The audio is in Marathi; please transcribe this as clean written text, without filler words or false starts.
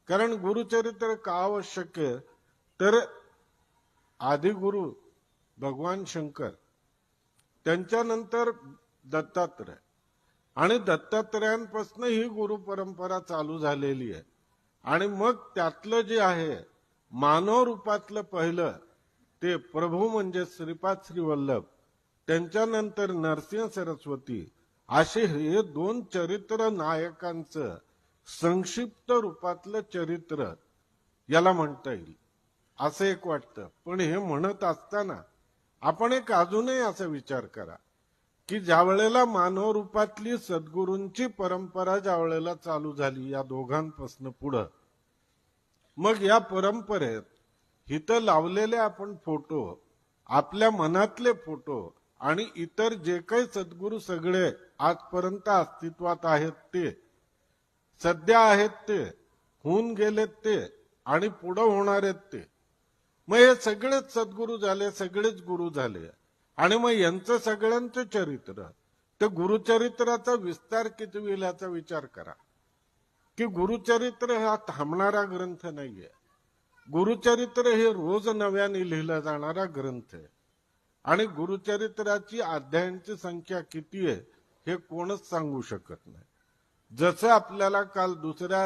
कारण गुरुचरित्र का आवश्यक आहे तर आदिगुरु भगवान शंकर, त्यांच्यानंतर दत्तात्रय, आणि दत्तात्रयांपासून ही गुरु परंपरा चालू झालेली आहे. आणि मग त्यातलं जे आहे मानव रूपातलं पहिलं ते प्रभू म्हणजे श्रीपाद श्री वल्लभ, त्यांच्यानंतर नरसिंह सरस्वती, असे हे दोन चरित्र नायकांचं संक्षिप्त रूपातलं चरित्र याला म्हणता येईल असं एक वाटतं. पण हे म्हणत असताना आपण एक अजूनही असा विचार करा की ज्या वेळेला मानव रूपातली सद्गुरूंची परंपरा ज्या वेळेला चालू झाली या दोघांपासून पुढं, मग या परंपरेत इथं लावलेले आपण फोटो, आपल्या मनातले फोटो आणि इतर जे काही सद्गुरू सगळे आजपर्यंत अस्तित्वात आहेत ते, सध्या आहेत ते, होऊन गेलेत ते आणि पुढे होणार आहेत ते, मग हे सगळेच सद्गुरू झाले, सगळेच गुरु झाले. आणि मग यांचं सगळ्यांचं चरित्र, तर गुरुचरित्राचा विस्तार किती होईल याचा विचार करा की गुरुचरित्र हा थांबणारा ग्रंथ नाहीये. गुरुचरित्र हे रोज नव्याने लिहिला जाणारा ग्रंथ आहे. आणि गुरुचरित्राची अध्यायांची संख्या किती आहे हे कोणच सांगू शकत नाही. जसं आपल्याला काल दुसऱ्या